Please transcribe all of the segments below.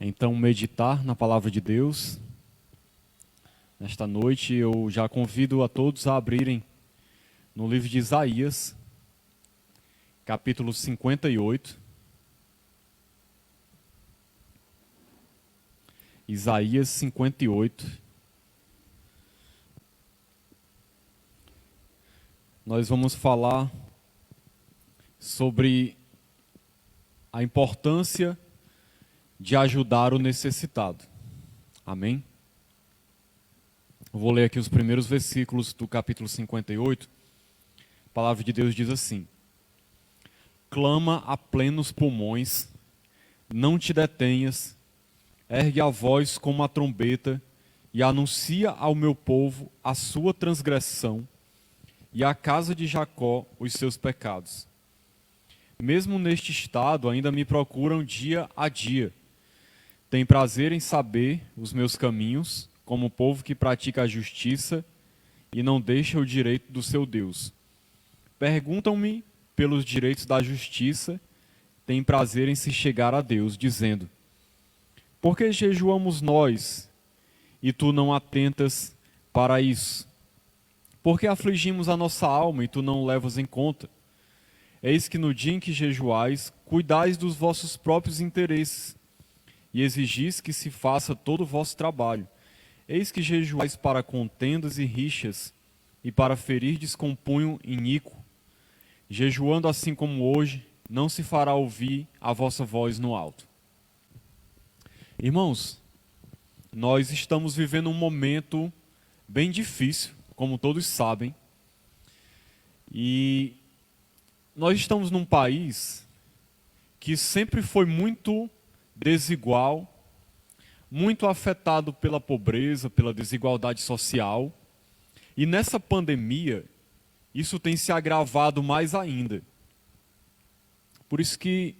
Então, meditar na palavra de Deus. Nesta noite, eu já convido a todos a abrirem no livro de Isaías, capítulo 58. Isaías 58. Nós vamos falar sobre a importância de ajudar o necessitado. Amém? Eu vou ler aqui os primeiros versículos do capítulo 58. A palavra de Deus diz assim: clama a plenos pulmões, não te detenhas, ergue a voz como a trombeta e anuncia ao meu povo a sua transgressão e à casa de Jacó os seus pecados. Mesmo neste estado ainda me procuram dia a dia. Tem prazer em saber os meus caminhos, como o povo que pratica a justiça e não deixa o direito do seu Deus. Perguntam-me pelos direitos da justiça, têm prazer em se chegar a Deus, dizendo: por que jejuamos nós, e tu não atentas para isso? Por que afligimos a nossa alma, e tu não levas em conta? Eis que no dia em que jejuais, cuidais dos vossos próprios interesses, e exigis que se faça todo o vosso trabalho. Eis que jejuais para contendas e rixas, e para ferirdes com punho iníquo. Jejuando assim como hoje, não se fará ouvir a vossa voz no alto. Irmãos, nós estamos vivendo um momento bem difícil, como todos sabem, e nós estamos num país que sempre foi muito desigual, muito afetado pela pobreza, pela desigualdade social, e nessa pandemia isso tem se agravado mais ainda. Por isso que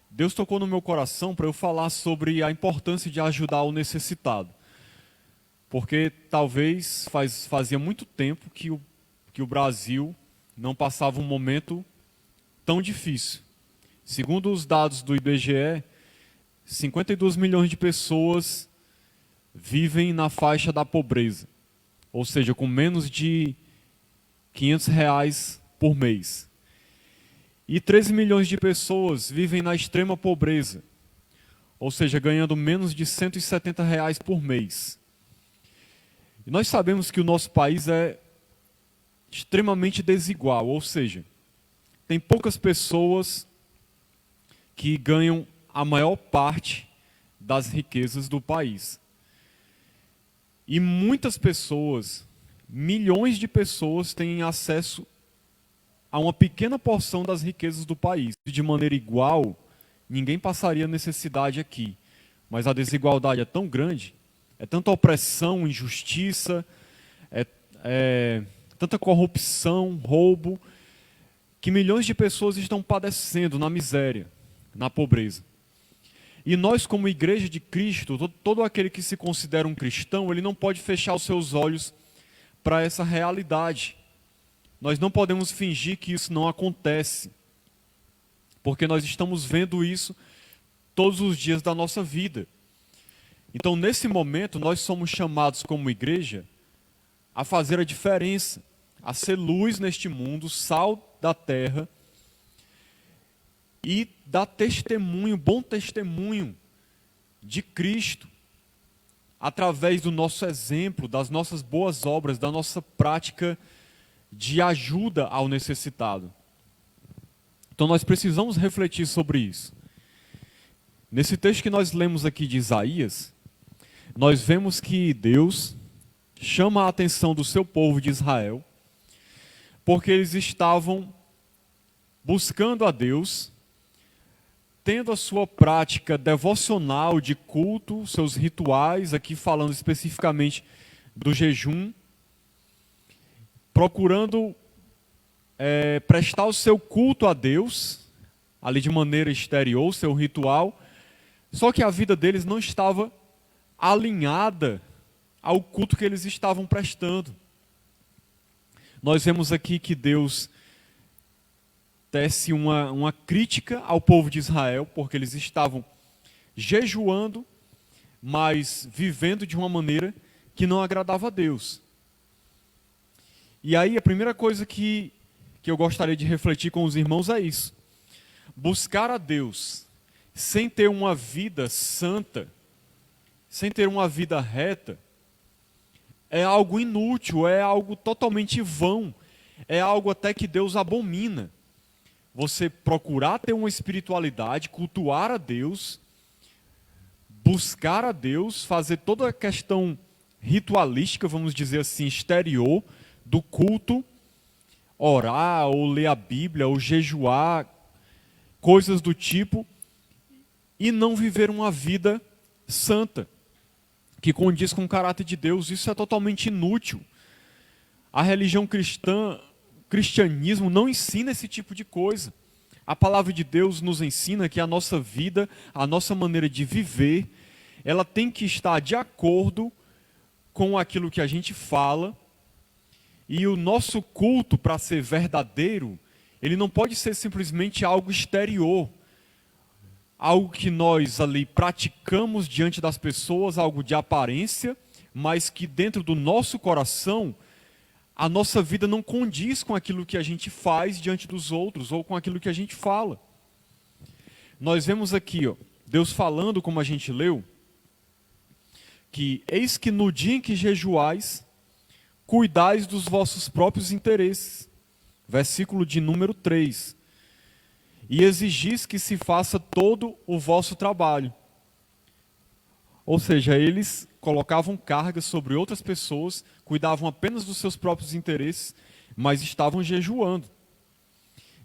Deus tocou no meu coração para eu falar sobre a importância de ajudar o necessitado. Porque talvez fazia muito tempo que o Brasil não passava um momento tão difícil. Segundo os dados do IBGE, 52 milhões de pessoas vivem na faixa da pobreza, ou seja, com menos de R$ 500 por mês. E 13 milhões de pessoas vivem na extrema pobreza, ou seja, ganhando menos de R$ 170 por mês. E nós sabemos que o nosso país é extremamente desigual, ou seja, tem poucas pessoas que ganham a maior parte das riquezas do país. E muitas pessoas, milhões de pessoas, têm acesso a uma pequena porção das riquezas do país. De maneira igual, ninguém passaria necessidade aqui. Mas a desigualdade é tão grande, é tanta opressão, injustiça, tanta corrupção, roubo, que milhões de pessoas estão padecendo na miséria, na pobreza. E nós, como Igreja de Cristo, todo aquele que se considera um cristão, ele não pode fechar os seus olhos para essa realidade. Nós não podemos fingir que isso não acontece, porque nós estamos vendo isso todos os dias da nossa vida. Então, nesse momento, nós somos chamados como igreja a fazer a diferença, a ser luz neste mundo, sal da terra, e dar testemunho, bom testemunho de Cristo, através do nosso exemplo, das nossas boas obras, da nossa prática de ajuda ao necessitado. Então nós precisamos refletir sobre isso. Nesse texto que nós lemos aqui de Isaías, nós vemos que Deus chama a atenção do seu povo de Israel, porque eles estavam buscando a Deus, tendo a sua prática devocional de culto, seus rituais, aqui falando especificamente do jejum, procurando prestar o seu culto a Deus, ali de maneira exterior, o seu ritual, só que a vida deles não estava alinhada ao culto que eles estavam prestando. Nós vemos aqui que Deus tece uma crítica ao povo de Israel, porque eles estavam jejuando, mas vivendo de uma maneira que não agradava a Deus. E aí a primeira coisa que eu gostaria de refletir com os irmãos é isso. Buscar a Deus sem ter uma vida santa, sem ter uma vida reta, é algo inútil, é algo totalmente vão, é algo até que Deus abomina. Você procurar ter uma espiritualidade, cultuar a Deus, buscar a Deus, fazer toda a questão ritualística, vamos dizer assim, exterior do culto, orar, ou ler a Bíblia, ou jejuar, coisas do tipo, e não viver uma vida santa, que condiz com o caráter de Deus. Isso é totalmente inútil. A religião cristã, o cristianismo não ensina esse tipo de coisa. A palavra de Deus nos ensina que a nossa vida, a nossa maneira de viver, ela tem que estar de acordo com aquilo que a gente fala, e o nosso culto, para ser verdadeiro, ele não pode ser simplesmente algo exterior, algo que nós ali praticamos diante das pessoas, algo de aparência, mas que dentro do nosso coração, a nossa vida não condiz com aquilo que a gente faz diante dos outros, ou com aquilo que a gente fala. Nós vemos aqui, Deus falando, como a gente leu, que eis que no dia em que jejuais, cuidais dos vossos próprios interesses. Versículo de número 3. E exigis que se faça todo o vosso trabalho. Ou seja, eles colocavam cargas sobre outras pessoas, cuidavam apenas dos seus próprios interesses, mas estavam jejuando.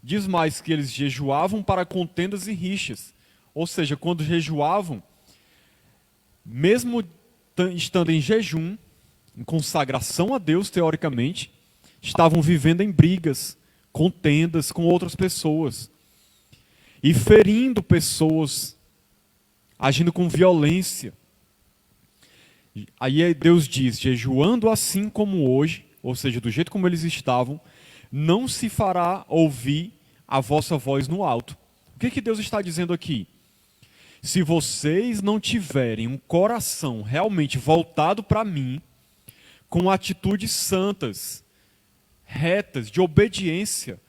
Diz mais que eles jejuavam para contendas e rixas. Ou seja, quando jejuavam, mesmo estando em jejum, em consagração a Deus, teoricamente, estavam vivendo em brigas, contendas com outras pessoas, e ferindo pessoas, agindo com violência. Aí Deus diz, jejuando assim como hoje, ou seja, do jeito como eles estavam, não se fará ouvir a vossa voz no alto. O que Deus está dizendo aqui? Se vocês não tiverem um coração realmente voltado para mim, com atitudes santas, retas, de obediência,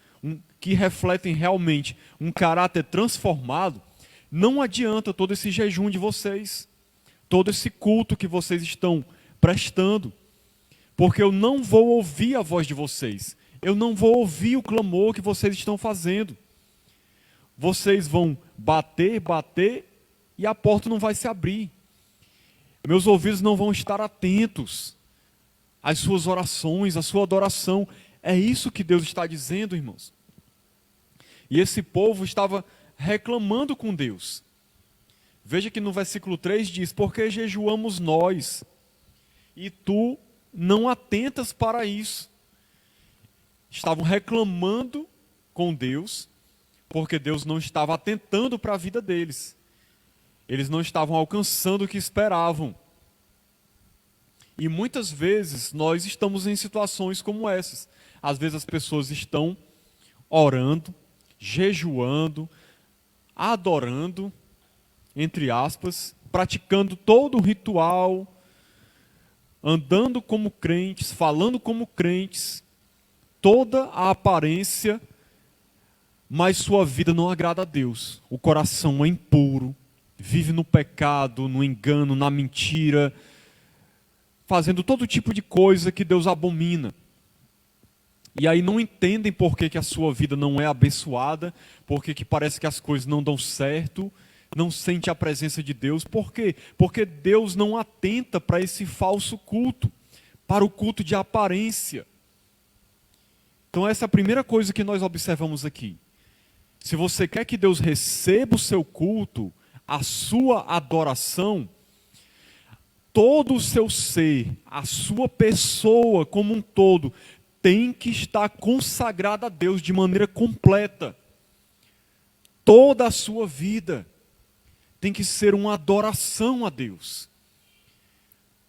que refletem realmente um caráter transformado, não adianta todo esse jejum de vocês, todo esse culto que vocês estão prestando, porque eu não vou ouvir a voz de vocês, eu não vou ouvir o clamor que vocês estão fazendo. Vocês vão bater, e a porta não vai se abrir. Meus ouvidos não vão estar atentos às suas orações, à sua adoração. É isso que Deus está dizendo, irmãos. E esse povo estava reclamando com Deus. Veja que no versículo 3 diz, porque jejuamos nós, e tu não atentas para isso. Estavam reclamando com Deus, porque Deus não estava atentando para a vida deles. Eles não estavam alcançando o que esperavam. E muitas vezes nós estamos em situações como essas. Às vezes as pessoas estão orando, jejuando, adorando, entre aspas, praticando todo o ritual, andando como crentes, falando como crentes, toda a aparência, mas sua vida não agrada a Deus. O coração é impuro, vive no pecado, no engano, na mentira, fazendo todo tipo de coisa que Deus abomina. E aí não entendem por que a sua vida não é abençoada, por que parece que as coisas não dão certo, não sente a presença de Deus. Por quê? Porque Deus não atenta para esse falso culto, para o culto de aparência. Então essa é a primeira coisa que nós observamos aqui. Se você quer que Deus receba o seu culto, a sua adoração, todo o seu ser, a sua pessoa como um todo, tem que estar consagrada a Deus de maneira completa. Toda a sua vida tem que ser uma adoração a Deus.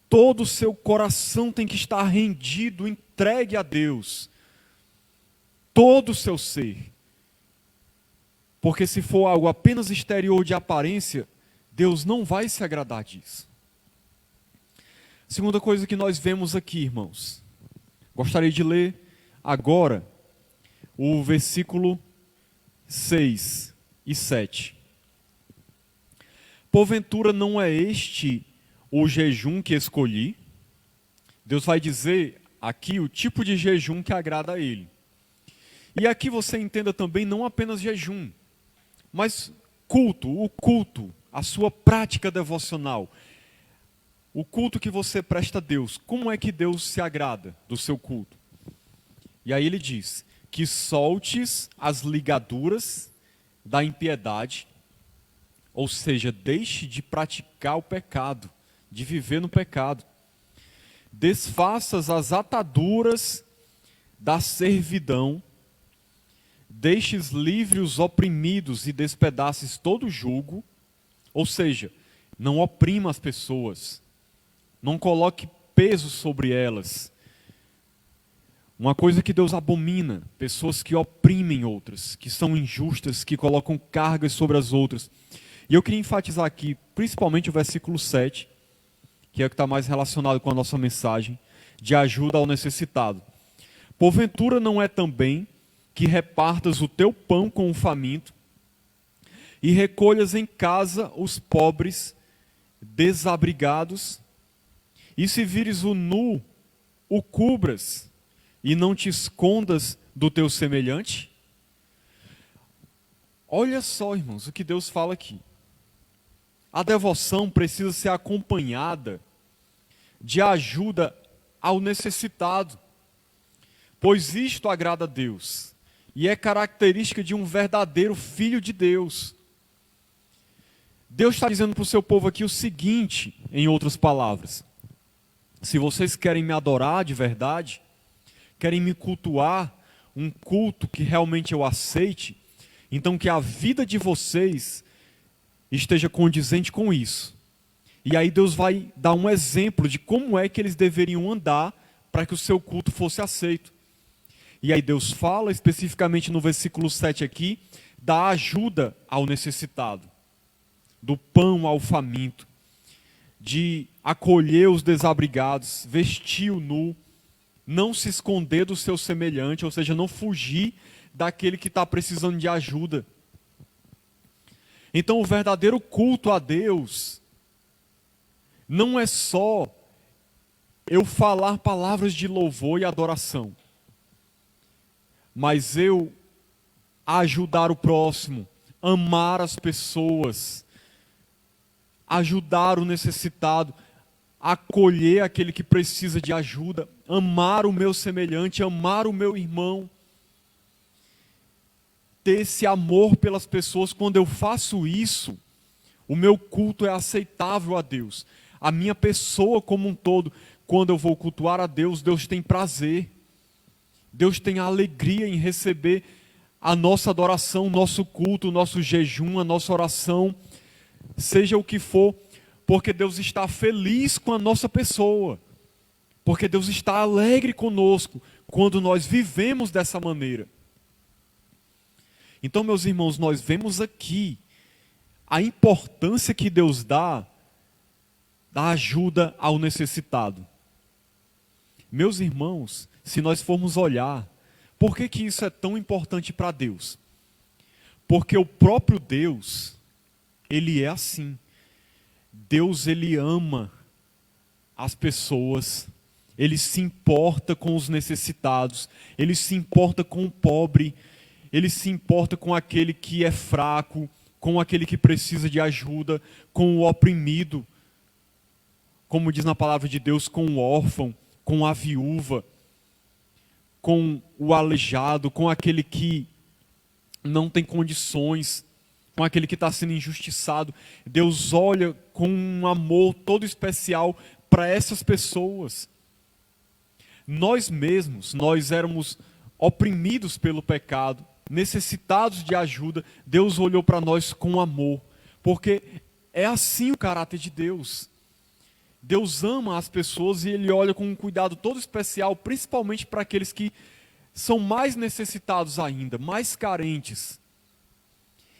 Todo o seu coração tem que estar rendido, entregue a Deus. Todo o seu ser. Porque se for algo apenas exterior de aparência, Deus não vai se agradar disso. Segunda coisa que nós vemos aqui, irmãos. Gostaria de ler agora o versículo 6 e 7. Porventura não é este o jejum que escolhi? Deus vai dizer aqui o tipo de jejum que agrada a Ele. E aqui você entenda também não apenas jejum, mas o culto, a sua prática devocional. O culto que você presta a Deus. Como é que Deus se agrada do seu culto? E aí ele diz, que soltes as ligaduras da impiedade, ou seja, deixe de praticar o pecado, de viver no pecado. Desfaças as ataduras da servidão, deixes livre os oprimidos e despedaces todo o jugo, ou seja, não oprima as pessoas, não coloque peso sobre elas. Uma coisa que Deus abomina, pessoas que oprimem outras, que são injustas, que colocam cargas sobre as outras. E eu queria enfatizar aqui, principalmente o versículo 7, que é o que está mais relacionado com a nossa mensagem, de ajuda ao necessitado. Porventura não é também que repartas o teu pão com o faminto e recolhas em casa os pobres desabrigados, e se vires o nu, o cubras, e não te escondas do teu semelhante? Olha só, irmãos, o que Deus fala aqui. A devoção precisa ser acompanhada de ajuda ao necessitado, pois isto agrada a Deus, e é característica de um verdadeiro filho de Deus. Deus está dizendo para o seu povo aqui o seguinte, em outras palavras: se vocês querem me adorar de verdade, querem me cultuar, um culto que realmente eu aceite, então que a vida de vocês esteja condizente com isso. E aí Deus vai dar um exemplo de como é que eles deveriam andar para que o seu culto fosse aceito. E aí Deus fala especificamente no versículo 7 aqui, da ajuda ao necessitado, do pão ao faminto, de acolher os desabrigados, vestir o nu, não se esconder do seu semelhante, ou seja, não fugir daquele que está precisando de ajuda. Então o verdadeiro culto a Deus não é só eu falar palavras de louvor e adoração, mas eu ajudar o próximo, amar as pessoas, ajudar o necessitado, acolher aquele que precisa de ajuda, amar o meu semelhante, amar o meu irmão, ter esse amor pelas pessoas. Quando eu faço isso, o meu culto é aceitável a Deus. A minha pessoa como um todo, quando eu vou cultuar a Deus, Deus tem prazer. Deus tem alegria em receber a nossa adoração, o nosso culto, o nosso jejum, a nossa oração, seja o que for, porque Deus está feliz com a nossa pessoa, porque Deus está alegre conosco quando nós vivemos dessa maneira. Então, meus irmãos, nós vemos aqui a importância que Deus dá da ajuda ao necessitado. Meus irmãos, se nós formos olhar, por que que isso é tão importante para Deus? Porque o próprio Deus, Ele é assim. Deus, Ele ama as pessoas, Ele se importa com os necessitados, Ele se importa com o pobre, Ele se importa com aquele que é fraco, com aquele que precisa de ajuda, com o oprimido, como diz na palavra de Deus, com o órfão, com a viúva, com o aleijado, com aquele que não tem condições, com aquele que está sendo injustiçado. Deus olha com um amor todo especial para essas pessoas. Nós mesmos, nós éramos oprimidos pelo pecado, necessitados de ajuda. Deus olhou para nós com amor, porque é assim o caráter de Deus. Deus ama as pessoas e Ele olha com um cuidado todo especial, principalmente para aqueles que são mais necessitados ainda, mais carentes.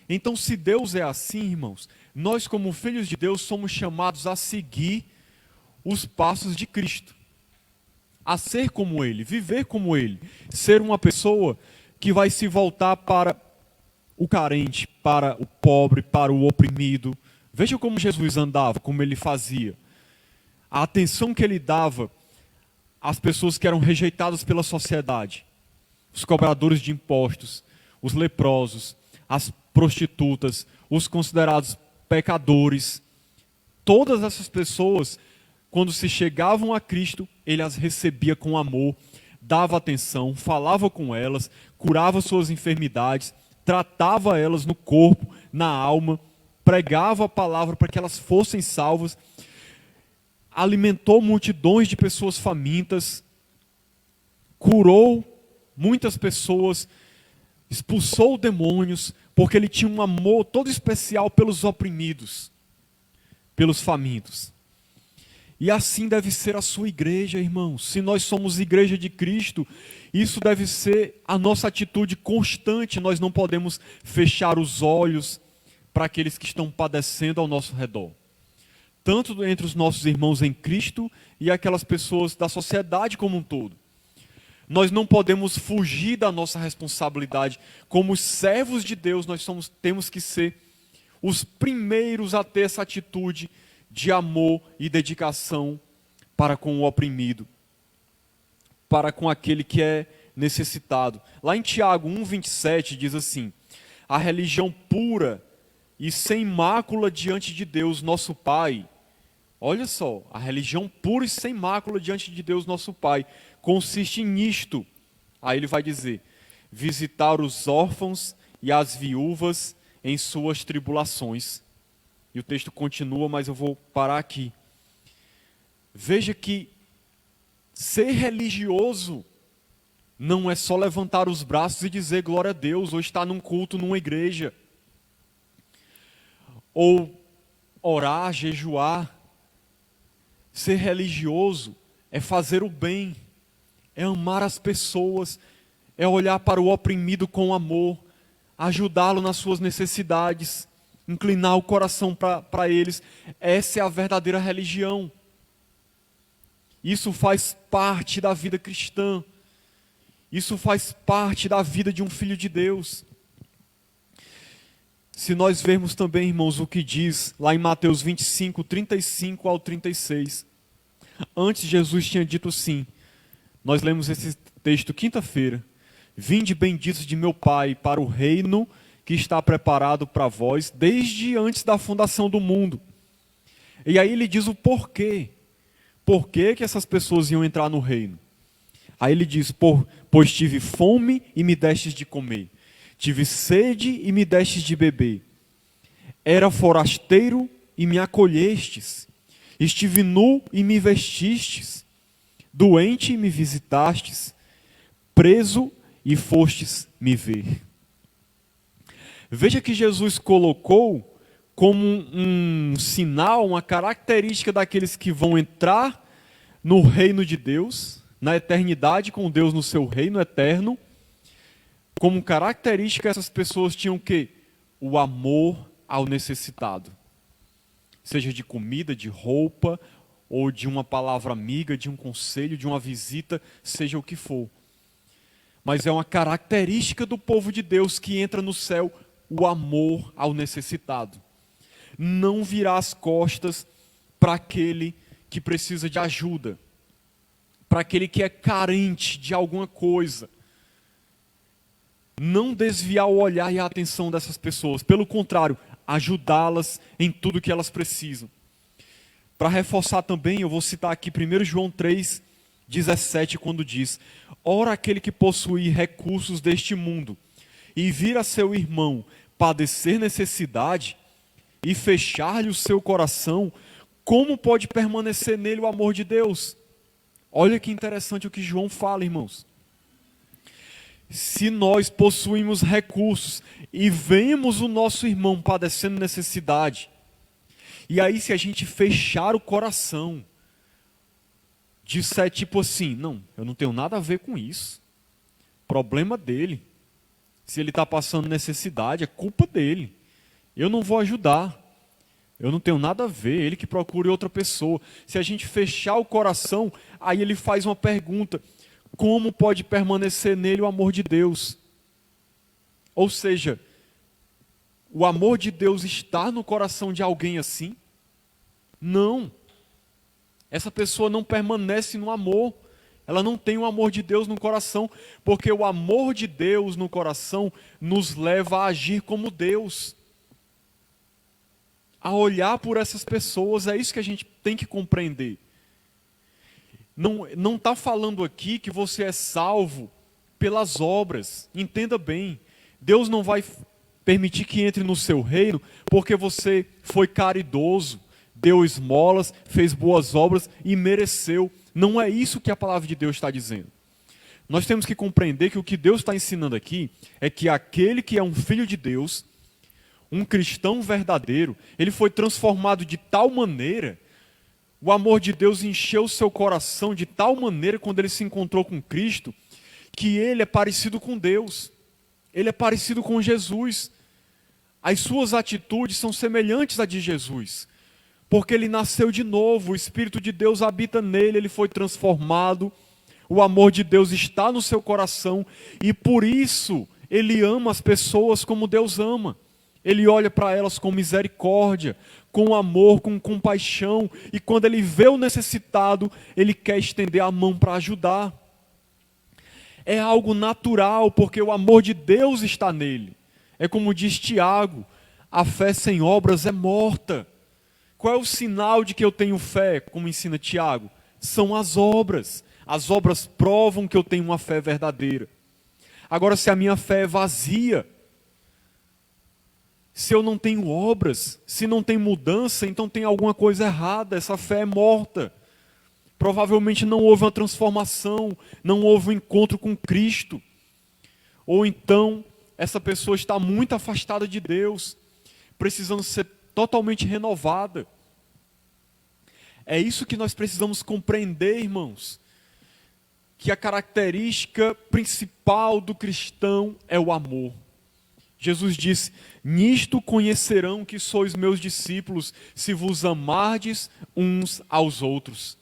Então, se Deus é assim, irmãos, Nós, como filhos de Deus, somos chamados a seguir os passos de Cristo, a ser como Ele, viver como Ele, ser uma pessoa que vai se voltar para o carente, para o pobre, para o oprimido. Veja como Jesus andava, como Ele fazia. A atenção que Ele dava às pessoas que eram rejeitadas pela sociedade, os cobradores de impostos, os leprosos, as prostitutas, os considerados pecadores. Todas essas pessoas, quando se chegavam a Cristo, Ele as recebia com amor, dava atenção, falava com elas, curava suas enfermidades, tratava elas no corpo, na alma, pregava a palavra para que elas fossem salvas, alimentou multidões de pessoas famintas, curou muitas pessoas, expulsou demônios, porque Ele tinha um amor todo especial pelos oprimidos, pelos famintos. E assim deve ser a sua igreja, irmãos. Se nós somos igreja de Cristo, isso deve ser a nossa atitude constante. Nós não podemos fechar os olhos para aqueles que estão padecendo ao nosso redor. Tanto entre os nossos irmãos em Cristo e aquelas pessoas da sociedade como um todo. Nós não podemos fugir da nossa responsabilidade. Como servos de Deus, temos que ser os primeiros a ter essa atitude de amor e dedicação para com o oprimido, para com aquele que é necessitado. Lá em Tiago 1,27 diz assim: a religião pura e sem mácula diante de Deus, nosso Pai. Olha só, a religião pura e sem mácula diante de Deus, nosso Pai, consiste nisto. Aí ele vai dizer: visitar os órfãos e as viúvas em suas tribulações. E o texto continua, mas eu vou parar aqui. Veja que ser religioso não é só levantar os braços e dizer glória a Deus, ou estar num culto, numa igreja, ou orar, jejuar. Ser religioso é fazer o bem, é amar as pessoas, é olhar para o oprimido com amor, ajudá-lo nas suas necessidades, inclinar o coração para eles. Essa é a verdadeira religião. Isso faz parte da vida cristã. Isso faz parte da vida de um filho de Deus. Se nós vermos também, irmãos, o que diz lá em Mateus 25, 35 ao 36. Antes Jesus tinha dito assim, nós lemos esse texto quinta-feira: vinde benditos de meu Pai para o reino que está preparado para vós desde antes da fundação do mundo. E aí ele diz o porquê. Por que essas pessoas iam entrar no reino? Aí ele diz: pois tive fome e me destes de comer. Tive sede e me destes de beber. Era forasteiro e me acolhestes. Estive nu e me vestistes. Doente e me visitastes. Preso e fostes me ver. Veja que Jesus colocou como um sinal, uma característica daqueles que vão entrar no reino de Deus, na eternidade com Deus no seu reino eterno. Como característica, essas pessoas tinham o quê? O amor ao necessitado. Seja de comida, de roupa, ou de uma palavra amiga, de um conselho, de uma visita, seja o que for. Mas é uma característica do povo de Deus que entra no céu, o amor ao necessitado. Não virar as costas para aquele que precisa de ajuda, para aquele que é carente de alguma coisa. Não desviar o olhar e a atenção dessas pessoas. Pelo contrário, ajudá-las em tudo que elas precisam. Para reforçar também, eu vou citar aqui 1 João 3,17, quando diz: ora, aquele que possuir recursos deste mundo e vir a seu irmão padecer necessidade e fechar-lhe o seu coração, como pode permanecer nele o amor de Deus? Olha que interessante o que João fala, irmãos. Se nós possuímos recursos e vemos o nosso irmão padecendo necessidade, e aí se a gente fechar o coração, disser tipo assim: não, eu não tenho nada a ver com isso, problema dele, se ele está passando necessidade, é culpa dele, eu não vou ajudar. Eu não tenho nada a ver, ele que procure outra pessoa. Se a gente fechar o coração, aí ele faz uma pergunta: como pode permanecer nele o amor de Deus? Ou seja, o amor de Deus está no coração de alguém assim? Não. Essa pessoa não permanece no amor. Ela não tem o amor de Deus no coração, porque o amor de Deus no coração nos leva a agir como Deus, a olhar por essas pessoas. É isso que a gente tem que compreender. Não está falando aqui que você é salvo pelas obras. Entenda bem, Deus não vai permitir que entre no seu reino porque você foi caridoso, deu esmolas, fez boas obras e mereceu. Não é isso que a palavra de Deus está dizendo. Nós temos que compreender que o que Deus está ensinando aqui é que aquele que é um filho de Deus, um cristão verdadeiro, ele foi transformado de tal maneira, o amor de Deus encheu o seu coração de tal maneira quando ele se encontrou com Cristo, que ele é parecido com Deus, ele é parecido com Jesus. As suas atitudes são semelhantes à de Jesus, porque ele nasceu de novo, o Espírito de Deus habita nele, ele foi transformado, o amor de Deus está no seu coração, e por isso ele ama as pessoas como Deus ama. Ele olha para elas com misericórdia, com amor, com compaixão, e quando ele vê o necessitado, ele quer estender a mão para ajudar. É algo natural, porque o amor de Deus está nele. É como diz Tiago, a fé sem obras é morta. Qual é o sinal de que eu tenho fé, como ensina Tiago? São as obras. As obras provam que eu tenho uma fé verdadeira. Agora, se a minha fé é vazia, se eu não tenho obras, se não tem mudança, então tem alguma coisa errada, essa fé é morta. Provavelmente não houve uma transformação, não houve um encontro com Cristo. Ou então, essa pessoa está muito afastada de Deus, precisando ser totalmente renovada. É isso que nós precisamos compreender, irmãos, que a característica principal do cristão é o amor. Jesus disse: nisto conhecerão que sois meus discípulos, se vos amardes uns aos outros.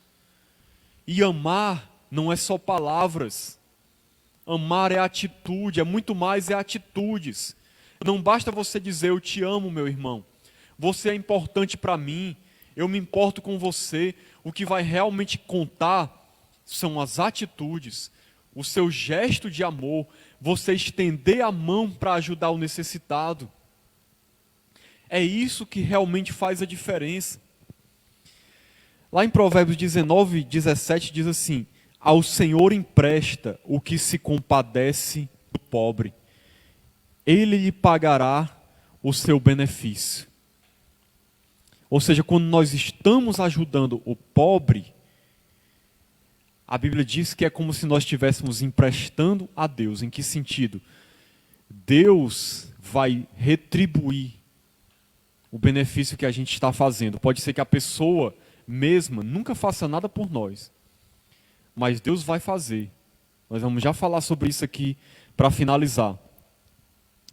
E amar não é só palavras. Amar é atitude, é muito mais, é atitudes. Não basta você dizer: eu te amo, meu irmão. Você é importante para mim, eu me importo com você. O que vai realmente contar são as atitudes, o seu gesto de amor, você estender a mão para ajudar o necessitado. É isso que realmente faz a diferença. Lá em Provérbios 19, 17 diz assim: ao Senhor empresta o que se compadece do pobre, Ele lhe pagará o seu benefício. Ou seja, quando nós estamos ajudando o pobre, a Bíblia diz que é como se nós estivéssemos emprestando a Deus. Em que sentido? Deus vai retribuir o benefício que a gente está fazendo. Pode ser que a pessoa mesma nunca faça nada por nós, mas Deus vai fazer. Nós vamos já falar sobre isso aqui para finalizar.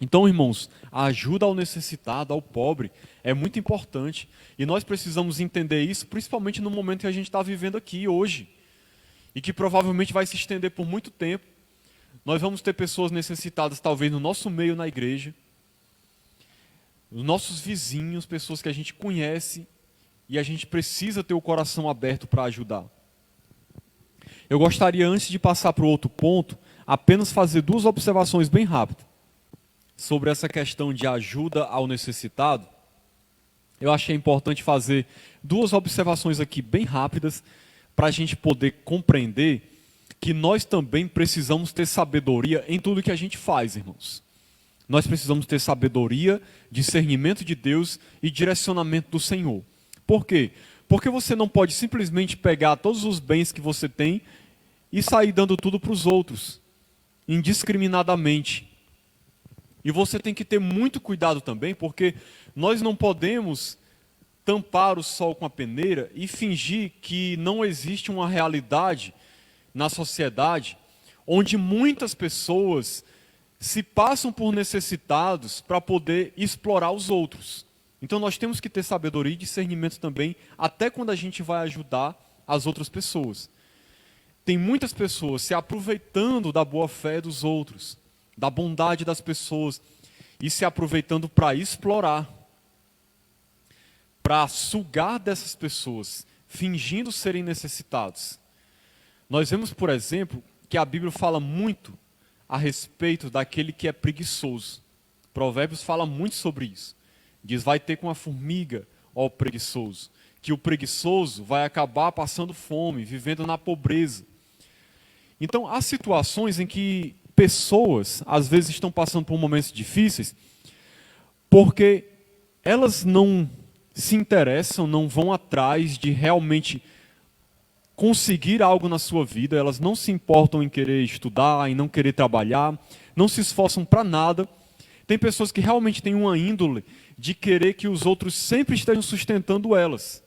Então, irmãos, a ajuda ao necessitado, ao pobre, é muito importante. E nós precisamos entender isso, principalmente no momento que a gente está vivendo aqui hoje. E que provavelmente vai se estender por muito tempo. Nós vamos ter pessoas necessitadas, talvez, no nosso meio na igreja. Os nossos vizinhos, pessoas que a gente conhece. E a gente precisa ter o coração aberto para ajudar. Eu gostaria, antes de passar para o outro ponto, apenas fazer duas observações bem rápidas sobre essa questão de ajuda ao necessitado. Eu achei importante fazer duas observações aqui bem rápidas para a gente poder compreender que nós também precisamos ter sabedoria em tudo que a gente faz, irmãos. Nós precisamos ter sabedoria, discernimento de Deus e direcionamento do Senhor. Por quê? Porque você não pode simplesmente pegar todos os bens que você tem e sair dando tudo para os outros, indiscriminadamente. E você tem que ter muito cuidado também, porque nós não podemos tampar o sol com a peneira e fingir que não existe uma realidade na sociedade onde muitas pessoas se passam por necessitados para poder explorar os outros. Então nós temos que ter sabedoria e discernimento também, até quando a gente vai ajudar as outras pessoas. Tem muitas pessoas se aproveitando da boa fé dos outros, da bondade das pessoas, e se aproveitando para explorar, para sugar dessas pessoas, fingindo serem necessitados. Nós vemos, por exemplo, que a Bíblia fala muito a respeito daquele que é preguiçoso. Provérbios fala muito sobre isso. Diz, vai ter com a formiga, ó preguiçoso, que o preguiçoso vai acabar passando fome, vivendo na pobreza. Então, há situações em que pessoas, às vezes, estão passando por momentos difíceis, porque elas não se interessam, não vão atrás de realmente conseguir algo na sua vida, elas não se importam em querer estudar, em não querer trabalhar, não se esforçam para nada. Tem pessoas que realmente têm uma índole de querer que os outros sempre estejam sustentando elas.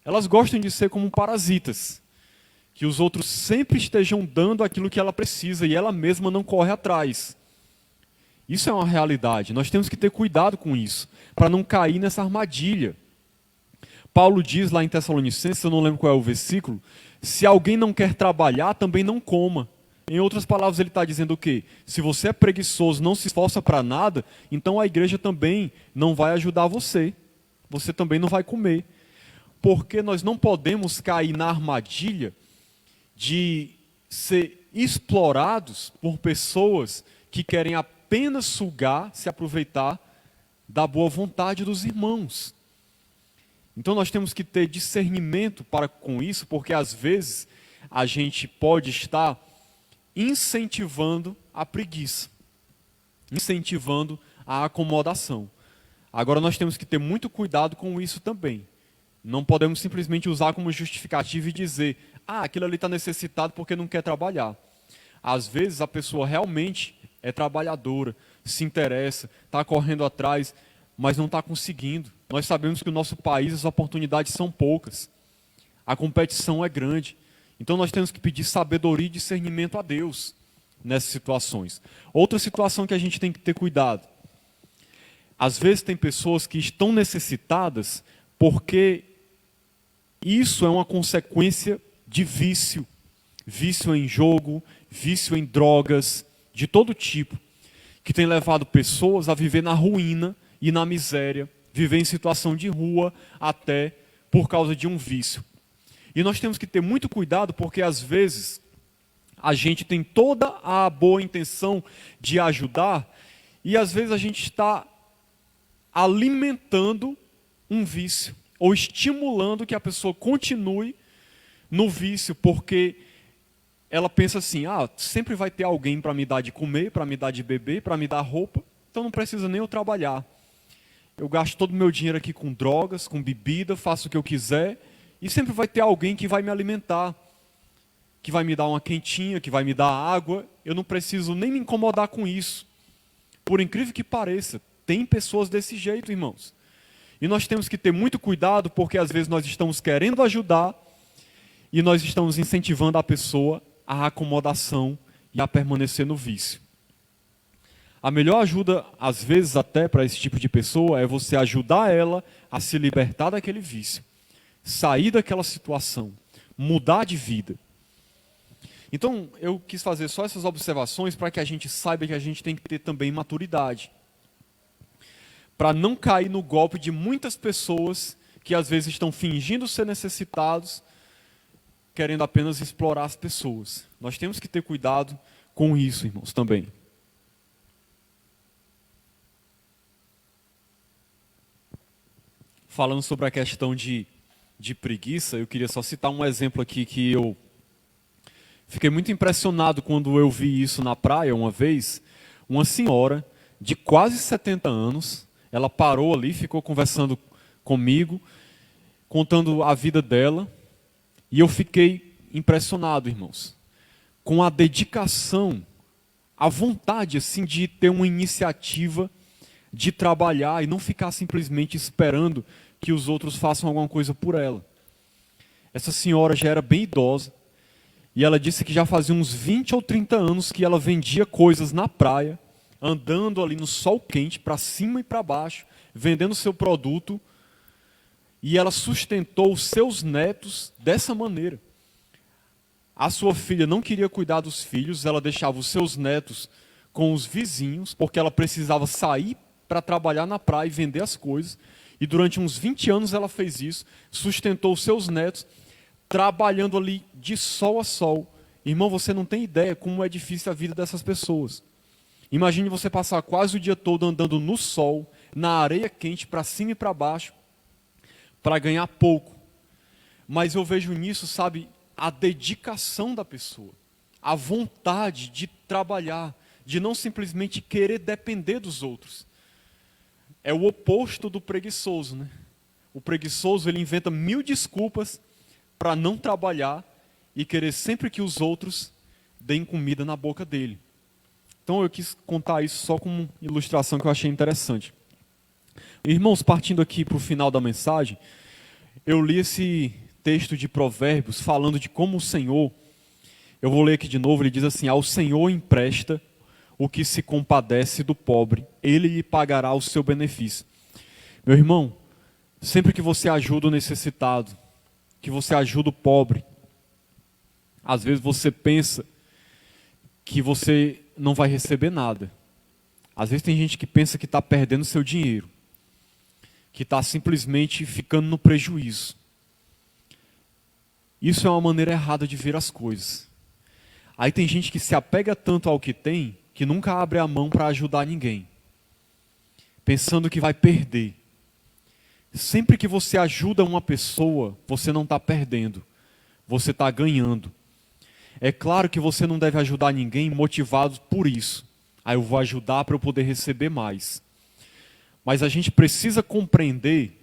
Elas gostam de ser como parasitas, que os outros sempre estejam dando aquilo que ela precisa e ela mesma não corre atrás. Isso é uma realidade, nós temos que ter cuidado com isso, para não cair nessa armadilha. Paulo diz lá em Tessalonicenses, eu não lembro qual é o versículo, se alguém não quer trabalhar, também não coma. Em outras palavras, ele está dizendo o quê? Se você é preguiçoso, não se esforça para nada, então a igreja também não vai ajudar você. Você também não vai comer. Porque nós não podemos cair na armadilha de ser explorados por pessoas que querem apenas sugar, se aproveitar da boa vontade dos irmãos. Então nós temos que ter discernimento para com isso, porque às vezes a gente pode estar incentivando a preguiça, incentivando a acomodação. Agora nós temos que ter muito cuidado com isso também. Não podemos simplesmente usar como justificativa e dizer, aquilo ali está necessitado porque não quer trabalhar. Às vezes a pessoa realmente é trabalhadora, se interessa, está correndo atrás, mas não está conseguindo. Nós sabemos que no nosso país as oportunidades são poucas. A competição é grande. Então nós temos que pedir sabedoria e discernimento a Deus nessas situações. Outra situação que a gente tem que ter cuidado. Às vezes tem pessoas que estão necessitadas porque isso é uma consequência de vício. Vício em jogo, vício em drogas, de todo tipo. Que tem levado pessoas a viver na ruína e na miséria, viver em situação de rua até por causa de um vício. E nós temos que ter muito cuidado porque às vezes a gente tem toda a boa intenção de ajudar e às vezes a gente está alimentando um vício ou estimulando que a pessoa continue no vício porque ela pensa assim, sempre vai ter alguém para me dar de comer, para me dar de beber, para me dar roupa, então não precisa nem eu trabalhar. Eu gasto todo o meu dinheiro aqui com drogas, com bebida, faço o que eu quiser, e sempre vai ter alguém que vai me alimentar, que vai me dar uma quentinha, que vai me dar água, eu não preciso nem me incomodar com isso. Por incrível que pareça, tem pessoas desse jeito, irmãos. E nós temos que ter muito cuidado, porque às vezes nós estamos querendo ajudar, e nós estamos incentivando a pessoa à acomodação e a permanecer no vício. A melhor ajuda, às vezes até para esse tipo de pessoa, é você ajudar ela a se libertar daquele vício, sair daquela situação, mudar de vida. Então, eu quis fazer só essas observações para que a gente saiba que a gente tem que ter também maturidade. Para não cair no golpe de muitas pessoas que às vezes estão fingindo ser necessitados, querendo apenas explorar as pessoas. Nós temos que ter cuidado com isso, irmãos, também. Falando sobre a questão de preguiça, eu queria só citar um exemplo aqui que eu fiquei muito impressionado quando eu vi isso na praia uma vez. Uma senhora de quase 70 anos, ela parou ali, ficou conversando comigo, contando a vida dela, e eu fiquei impressionado, irmãos, com a dedicação, a vontade assim, de ter uma iniciativa de trabalhar e não ficar simplesmente esperando que os outros façam alguma coisa por ela. Essa senhora já era bem idosa e ela disse que já fazia uns 20 ou 30 anos que ela vendia coisas na praia, andando ali no sol quente, para cima e para baixo, vendendo seu produto, e ela sustentou os seus netos dessa maneira. A sua filha não queria cuidar dos filhos, ela deixava os seus netos com os vizinhos, porque ela precisava sair para trabalhar na praia e vender as coisas. E durante uns 20 anos ela fez isso, sustentou os seus netos, trabalhando ali de sol a sol. Irmão, você não tem ideia como é difícil a vida dessas pessoas. Imagine você passar quase o dia todo andando no sol, na areia quente, para cima e para baixo, para ganhar pouco. Mas eu vejo nisso, sabe, a dedicação da pessoa, a vontade de trabalhar, de não simplesmente querer depender dos outros. É o oposto do preguiçoso, né? O preguiçoso, ele inventa 1000 desculpas para não trabalhar e querer sempre que os outros deem comida na boca dele. Então eu quis contar isso só como ilustração que eu achei interessante. Irmãos, partindo aqui para o final da mensagem, eu li esse texto de Provérbios falando de como o Senhor, eu vou ler aqui de novo, ele diz assim: ao Senhor empresta o que se compadece do pobre, ele lhe pagará o seu benefício. Meu irmão, sempre que você ajuda o necessitado, que você ajuda o pobre, às vezes você pensa que você não vai receber nada. Às vezes tem gente que pensa que está perdendo seu dinheiro, que está simplesmente ficando no prejuízo. Isso é uma maneira errada de ver as coisas. Aí tem gente que se apega tanto ao que tem, que nunca abre a mão para ajudar ninguém, pensando que vai perder. Sempre que você ajuda uma pessoa, você não está perdendo, você está ganhando. É claro que você não deve ajudar ninguém motivado por isso. Eu vou ajudar para eu poder receber mais. Mas a gente precisa compreender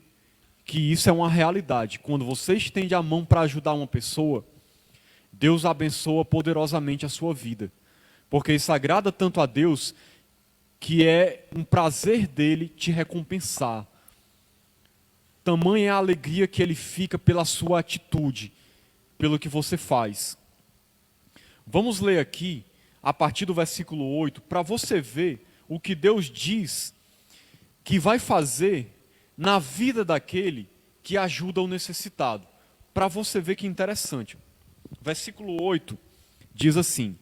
que isso é uma realidade. Quando você estende a mão para ajudar uma pessoa, Deus abençoa poderosamente a sua vida. Porque isso agrada tanto a Deus que é um prazer dele te recompensar. Tamanha é a alegria que ele fica pela sua atitude, pelo que você faz. Vamos ler aqui, a partir do versículo 8, para você ver o que Deus diz que vai fazer na vida daquele que ajuda o necessitado. Para você ver que interessante. Versículo 8 diz assim: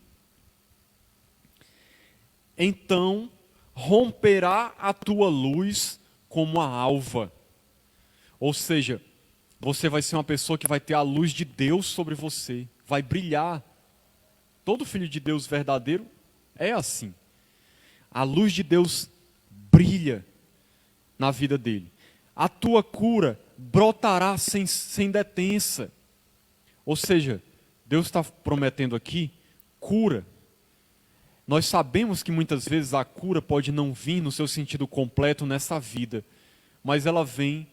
então romperá a tua luz como a alva. Ou seja, você vai ser uma pessoa que vai ter a luz de Deus sobre você, vai brilhar. Todo filho de Deus verdadeiro é assim. A luz de Deus brilha na vida dele. A tua cura brotará sem detença. Ou seja, Deus está prometendo aqui cura. Nós sabemos que muitas vezes a cura pode não vir no seu sentido completo nessa vida, mas ela vem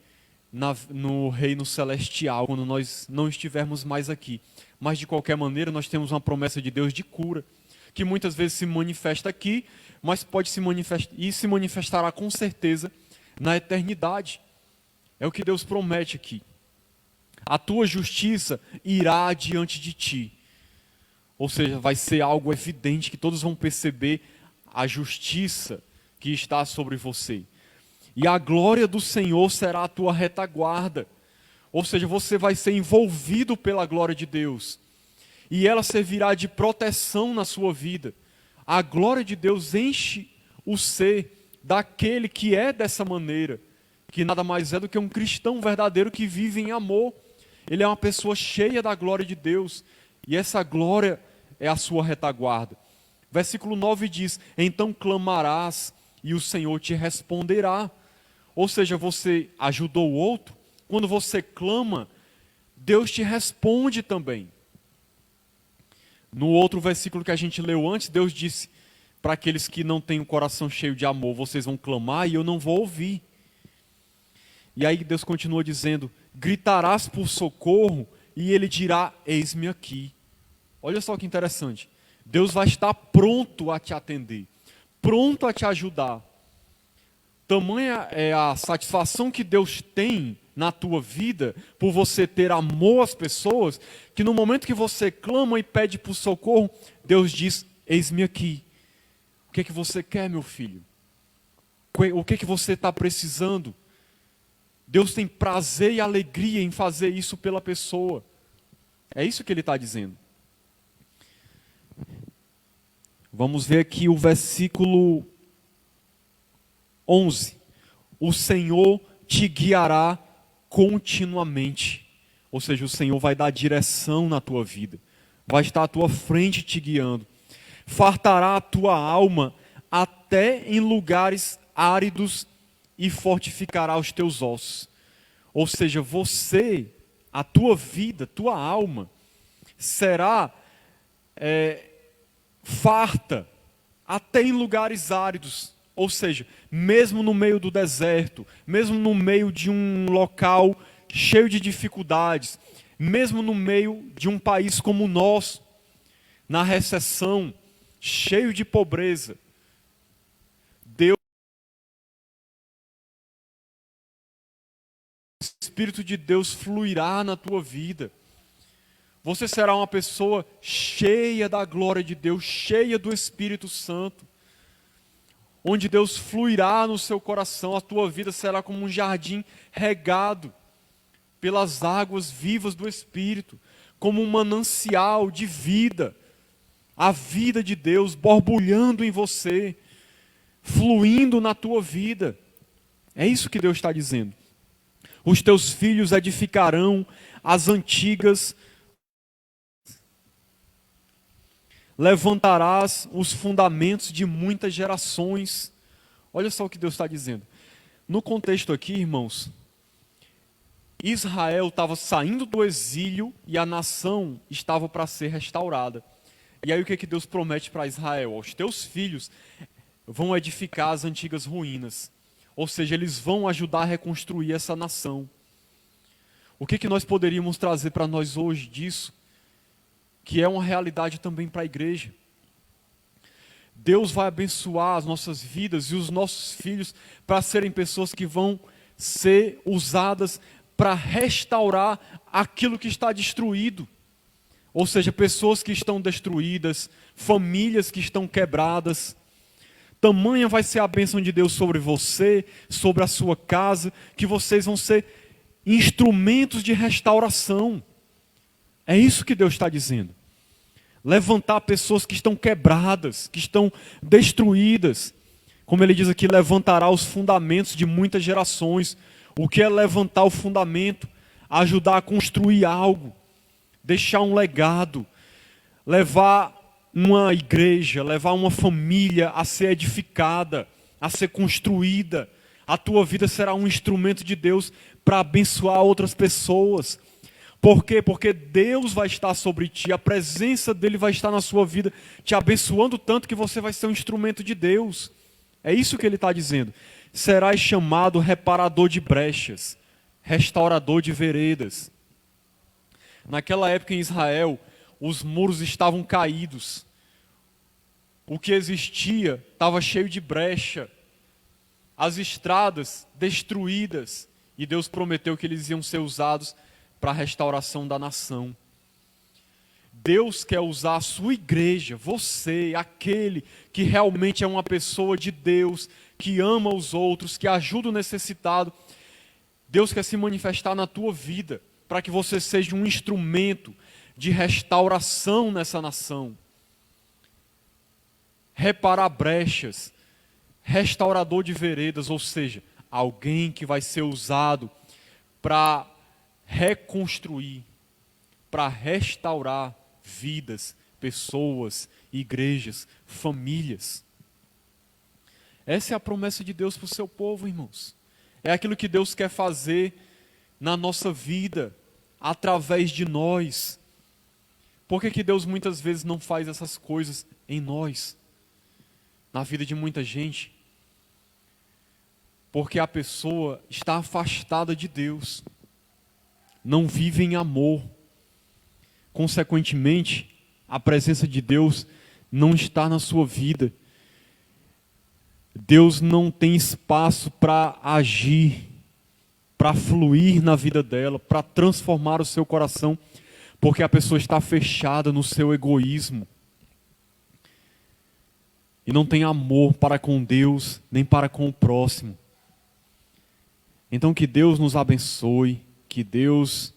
no reino celestial, quando nós não estivermos mais aqui. Mas de qualquer maneira nós temos uma promessa de Deus de cura, que muitas vezes se manifesta aqui, mas pode se manifestar, e se manifestará com certeza na eternidade. É o que Deus promete aqui. A tua justiça irá diante de ti. Ou seja, vai ser algo evidente que todos vão perceber a justiça que está sobre você. E a glória do Senhor será a tua retaguarda. Ou seja, você vai ser envolvido pela glória de Deus. E ela servirá de proteção na sua vida. A glória de Deus enche o ser daquele que é dessa maneira, que nada mais é do que um cristão verdadeiro que vive em amor. Ele é uma pessoa cheia da glória de Deus, e essa glória é a sua retaguarda. Versículo 9 diz: então clamarás e o Senhor te responderá. Ou seja, você ajudou o outro, quando você clama, Deus te responde também. No outro versículo que a gente leu antes, Deus disse para aqueles que não têm o coração cheio de amor: vocês vão clamar e eu não vou ouvir. E aí Deus continua dizendo: gritarás por socorro e ele dirá: eis-me aqui. Olha só que interessante. Deus vai estar pronto a te atender, pronto a te ajudar. Tamanha é a satisfação que Deus tem na tua vida por você ter amor às pessoas, que no momento que você clama e pede por socorro, Deus diz: eis-me aqui. O que é que você quer, meu filho? O que você está precisando. Deus tem prazer e alegria em fazer isso pela pessoa. É isso que ele está dizendo. Vamos ver aqui o versículo 11. O Senhor te guiará continuamente. Ou seja, o Senhor vai dar direção na tua vida. Vai estar à tua frente te guiando. Fartará a tua alma até em lugares áridos e fortificará os teus ossos. Ou seja, você, a tua vida, tua alma, será farta até em lugares áridos. Ou seja, mesmo no meio do deserto, mesmo no meio de um local cheio de dificuldades, mesmo no meio de um país como o nosso, na recessão, cheio de pobreza, Deus, o Espírito de Deus fluirá na tua vida. Você será uma pessoa cheia da glória de Deus, cheia do Espírito Santo, onde Deus fluirá no seu coração. A tua vida será como um jardim regado pelas águas vivas do Espírito, como um manancial de vida, a vida de Deus borbulhando em você, fluindo na tua vida. É isso que Deus está dizendo. Os teus filhos edificarão as antigas, levantarás os fundamentos de muitas gerações. Olha só o que Deus está dizendo. No contexto aqui, irmãos, Israel estava saindo do exílio e a nação estava para ser restaurada. E aí o que Deus promete para Israel? Aos teus filhos vão edificar as antigas ruínas. Ou seja, eles vão ajudar a reconstruir essa nação. O que nós poderíamos trazer para nós hoje disso? Que é uma realidade também para a igreja. Deus vai abençoar as nossas vidas e os nossos filhos para serem pessoas que vão ser usadas para restaurar aquilo que está destruído. Ou seja, pessoas que estão destruídas, famílias que estão quebradas. Tamanha vai ser a bênção de Deus sobre você, sobre a sua casa, que vocês vão ser instrumentos de restauração. É isso que Deus está dizendo. Levantar pessoas que estão quebradas, que estão destruídas. Como ele diz aqui, levantará os fundamentos de muitas gerações. O que é levantar o fundamento? Ajudar a construir algo, deixar um legado, levar uma igreja, levar uma família a ser edificada, a ser construída. A tua vida será um instrumento de Deus para abençoar outras pessoas. Por quê? Porque Deus vai estar sobre ti, a presença dele vai estar na sua vida, te abençoando tanto que você vai ser um instrumento de Deus. É isso que ele está dizendo. Serás chamado reparador de brechas, restaurador de veredas. Naquela época em Israel, os muros estavam caídos. O que existia estava cheio de brecha. As estradas destruídas. E Deus prometeu que eles iam ser usados para a restauração da nação. Deus quer usar a sua igreja, você, aquele que realmente é uma pessoa de Deus, que ama os outros, que ajuda o necessitado. Deus quer se manifestar na tua vida, para que você seja um instrumento de restauração nessa nação. Reparar brechas, restaurador de veredas, ou seja, alguém que vai ser usado para reconstruir, para restaurar vidas, pessoas, igrejas, famílias. Essa é a promessa de Deus para o seu povo, irmãos. É aquilo que Deus quer fazer na nossa vida, através de nós. Por que Deus muitas vezes não faz essas coisas em nós, na vida de muita gente? Porque a pessoa está afastada de Deus, não vive em amor. Consequentemente, a presença de Deus não está na sua vida. Deus não tem espaço para agir, para fluir na vida dela, para transformar o seu coração, porque a pessoa está fechada no seu egoísmo. e não tem amor para com Deus, nem para com o próximo. Então que Deus nos abençoe, que Deus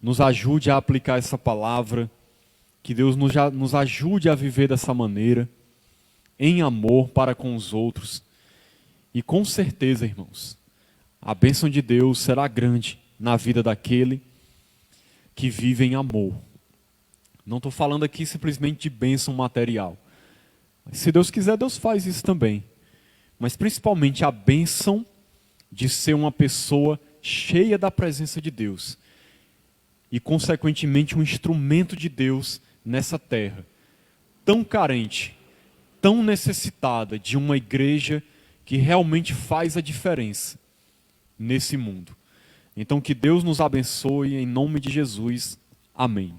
nos ajude a aplicar essa palavra, que Deus nos ajude a viver dessa maneira, em amor para com os outros. E com certeza, irmãos, a bênção de Deus será grande na vida daquele que vive em amor. Não estou falando aqui simplesmente de bênção material. Se Deus quiser, Deus faz isso também. Mas principalmente a bênção de ser uma pessoa cheia da presença de Deus. E consequentemente um instrumento de Deus nessa terra. Tão carente, tão necessitada de uma igreja que realmente faz a diferença nesse mundo. Então que Deus nos abençoe em nome de Jesus. Amém.